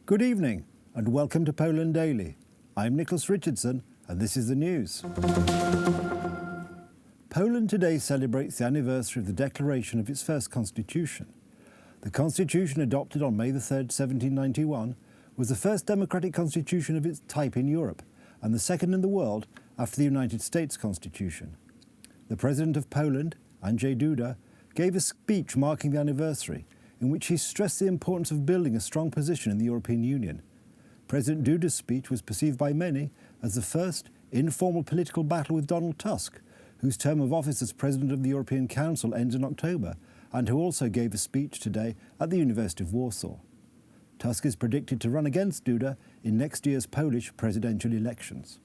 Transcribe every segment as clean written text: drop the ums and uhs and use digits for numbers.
Good evening and welcome to Poland Daily. I'm Nicholas Richardson and this is the news. Poland today celebrates the anniversary of the declaration of its first constitution. The constitution adopted on May 3rd, 1791 was the first democratic constitution of its type in Europe and the second in the world after the United States Constitution. The President of Poland, Andrzej Duda, gave a speech marking the anniversary in which he stressed the importance of building a strong position in the European Union. President Duda's speech was perceived by many as the first informal political battle with Donald Tusk, whose term of office as President of the European Council ends in October, and who also gave a speech today at the University of Warsaw. Tusk is predicted to run against Duda in next year's Polish presidential elections.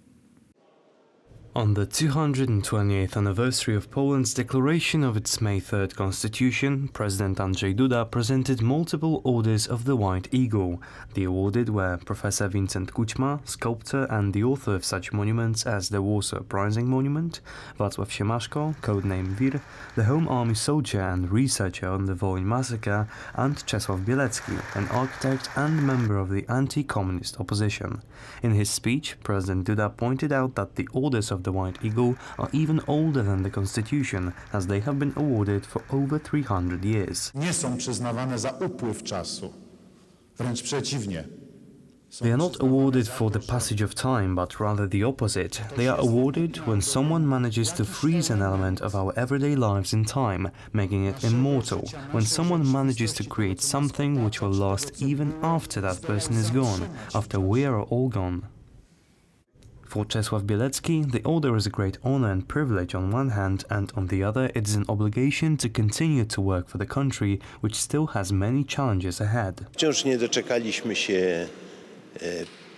On the 228th anniversary of Poland's declaration of its May 3rd constitution, President Andrzej Duda presented multiple orders of the White Eagle. The awarded were Professor Vincent Kućma, sculptor and the author of such monuments as the Warsaw Uprising Monument, Wacław Siemaszko, codename Wir, the Home Army soldier and researcher on the Wołyń massacre, and Czesław Bielecki, an architect and member of the anti-communist opposition. In his speech, President Duda pointed out that the orders of the White Eagle are even older than the Constitution, as they have been awarded for over 300 years. Nie są przyznawane za upływ czasu, wręcz przeciwnie. They are not awarded for the passage of time, but rather the opposite. They are awarded when someone manages to freeze an element of our everyday lives in time, making it immortal, when someone manages to create something which will last even after that person is gone, after we are all gone. For Czesław Bielecki, the order is a great honor and privilege on one hand, and on the other it is an obligation to continue to work for the country, which still has many challenges ahead. Wciąż nie doczekaliśmy się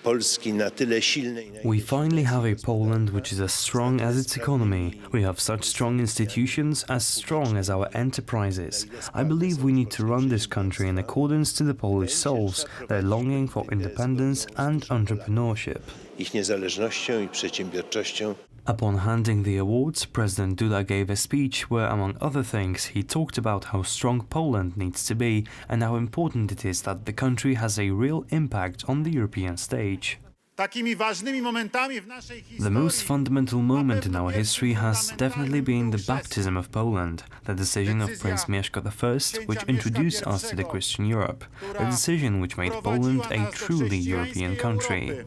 Polski na tyle silnej. We finally have a Poland which is as strong as its economy. We have such strong institutions, as strong as our enterprises. I believe we need to run this country in accordance to the Polish souls, their longing for independence and entrepreneurship. Ich niezależnością i przedsiębiorczością. Upon handing the awards, President Duda gave a speech where, among other things, he talked about how strong Poland needs to be and how important it is that the country has a real impact on the European stage. The most fundamental moment in our history has definitely been the baptism of Poland, the decision of Prince Mieszko I, which introduced us to the Christian Europe, the decision which made Poland a truly European country.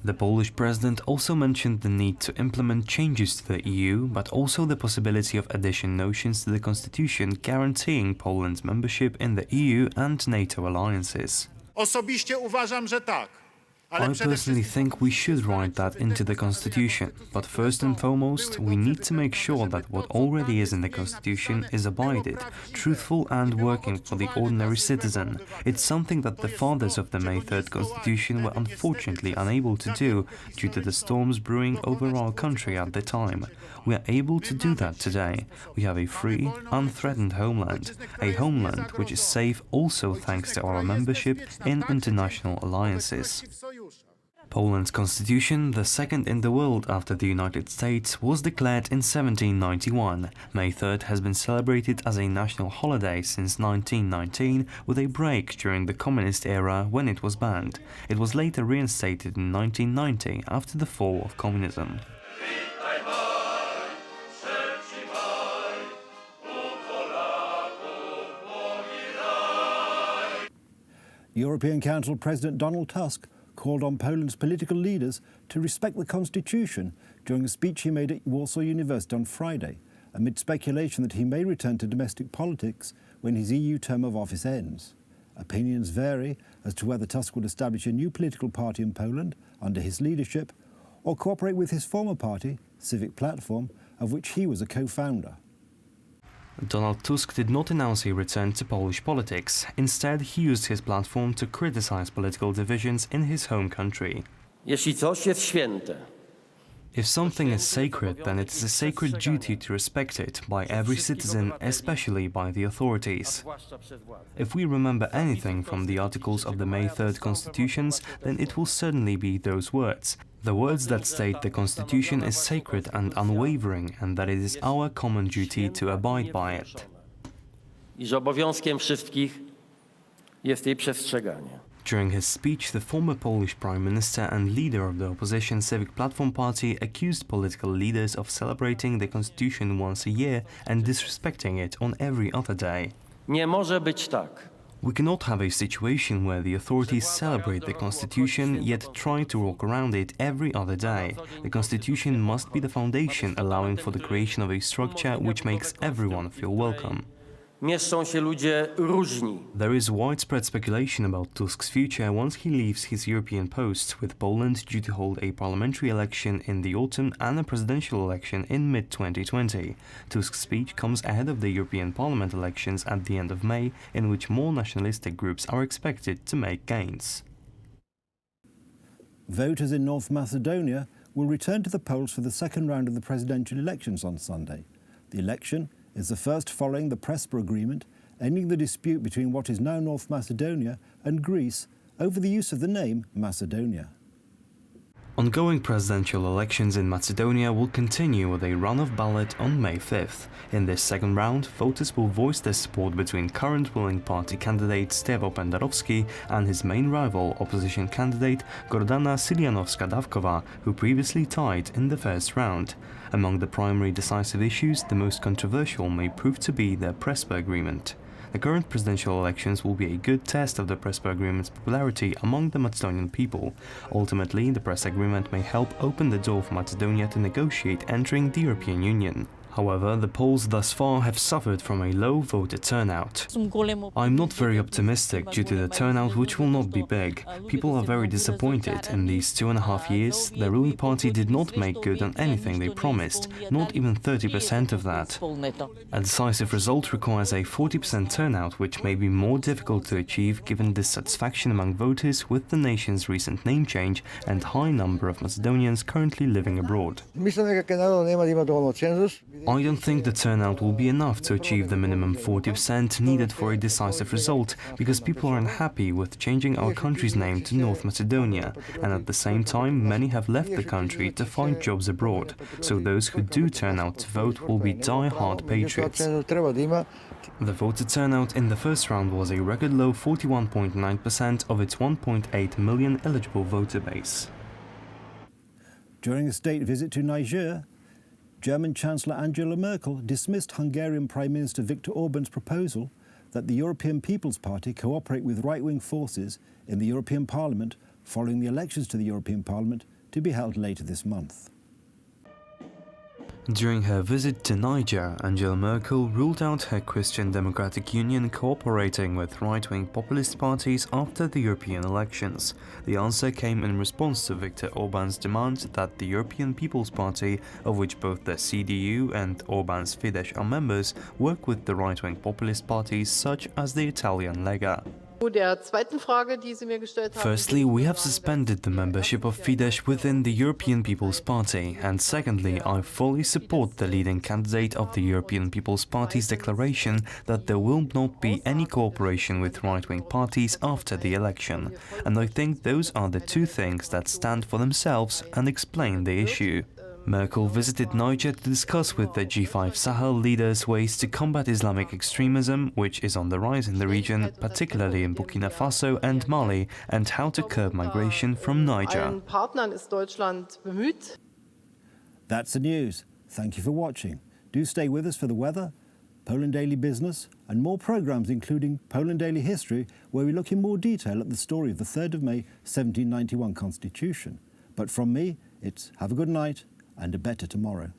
The Polish president also mentioned the need to implement changes to the EU, but also the possibility of addition notions to the constitution guaranteeing Poland's membership in the EU and NATO alliances. I personally think we should write that into the Constitution, but first and foremost, we need to make sure that what already is in the Constitution is abided, truthful and working for the ordinary citizen. It's something that the fathers of the May 3rd Constitution were unfortunately unable to do due to the storms brewing over our country at the time. We are able to do that today. We have a free, unthreatened homeland, a homeland which is safe also thanks to our membership in international alliances. Poland's constitution, the second in the world after the United States, was declared in 1791. May 3rd has been celebrated as a national holiday since 1919, with a break during the communist era when it was banned. It was later reinstated in 1990 after the fall of communism. European Council President Donald Tusk called on Poland's political leaders to respect the constitution during a speech he made at Warsaw University on Friday, amid speculation that he may return to domestic politics when his EU term of office ends. Opinions vary as to whether Tusk will establish a new political party in Poland under his leadership or cooperate with his former party, Civic Platform, of which he was a co-founder. Donald Tusk did not announce a return to Polish politics. Instead, he used his platform to criticize political divisions in his home country. Jeśli coś jest święte, If something is sacred, then it is a sacred duty to respect it by every citizen, especially by the authorities. If we remember anything from the articles of the May 3rd constitutions, then it will certainly be those words. The words that state the Constitution is sacred and unwavering, and that it is our common duty to abide by it. iż obowiązkiem wszystkich jest jej przestrzeganie. During his speech, the former Polish Prime Minister and leader of the opposition Civic Platform Party accused political leaders of celebrating the constitution once a year and disrespecting it on every other day. Nie może być tak. We cannot have a situation where the authorities celebrate the constitution yet try to walk around it every other day. The constitution must be the foundation allowing for the creation of a structure which makes everyone feel welcome. Mieszczą się ludzie różni. There is widespread speculation about Tusk's future once he leaves his European post, with Poland due to hold a parliamentary election in the autumn and a presidential election in mid-2020. Tusk's speech comes ahead of the European Parliament elections at the end of May, in which more nationalistic groups are expected to make gains. Voters in North Macedonia will return to the polls for the second round of the presidential elections on Sunday. The election is the first following the Prespa Agreement, ending the dispute between what is now North Macedonia and Greece over the use of the name Macedonia. Ongoing presidential elections in Macedonia will continue with a run-off ballot on May 5th. In this second round, voters will voice their support between current ruling party candidate Stevo Pendarovski and his main rival, opposition candidate Gordana Silianowska-Dawkowa, who previously tied in the first round. Among the primary decisive issues, the most controversial may prove to be the Prespa Agreement. The current presidential elections will be a good test of the Prespa Agreement's popularity among the Macedonian people. Ultimately, the Prespa Agreement may help open the door for Macedonia to negotiate entering the European Union. However, the polls thus far have suffered from a low voter turnout. I'm not very optimistic due to the turnout, which will not be big. People are very disappointed. In these 2.5 years, the ruling party did not make good on anything they promised, not even 30% of that. A decisive result requires a 40% turnout, which may be more difficult to achieve given dissatisfaction among voters with the nation's recent name change and high number of Macedonians currently living abroad. I don't think the turnout will be enough to achieve the minimum 40% needed for a decisive result, because people are unhappy with changing our country's name to North Macedonia, and at the same time many have left the country to find jobs abroad, so those who do turn out to vote will be die-hard patriots. The voter turnout in the first round was a record low 41.9% of its 1.8 million eligible voter base. During a state visit to Niger, German Chancellor Angela Merkel dismissed Hungarian Prime Minister Viktor Orban's proposal that the European People's Party cooperate with right-wing forces in the European Parliament following the elections to the European Parliament to be held later this month. During her visit to Niger, Angela Merkel ruled out her Christian Democratic Union cooperating with right-wing populist parties after the European elections. The answer came in response to Viktor Orban's demand that the European People's Party, of which both the CDU and Orban's Fidesz are members, work with the right-wing populist parties such as the Italian Lega. Firstly, we have suspended the membership of Fidesz within the European People's Party, and secondly, I fully support the leading candidate of the European People's Party's declaration that there will not be any cooperation with right-wing parties after the election, and I think those are the two things that stand for themselves and explain the issue. Merkel visited Niger to discuss with the G5 Sahel leaders ways to combat Islamic extremism, which is on the rise in the region, particularly in Burkina Faso and Mali, and how to curb migration from Niger. That's the news. Thank you for watching. Do stay with us for the weather, Poland Daily Business, and more programmes including Poland Daily History, where we look in more detail at the story of the 3rd of May 1791 Constitution. But from me, it's have a good night and a better tomorrow.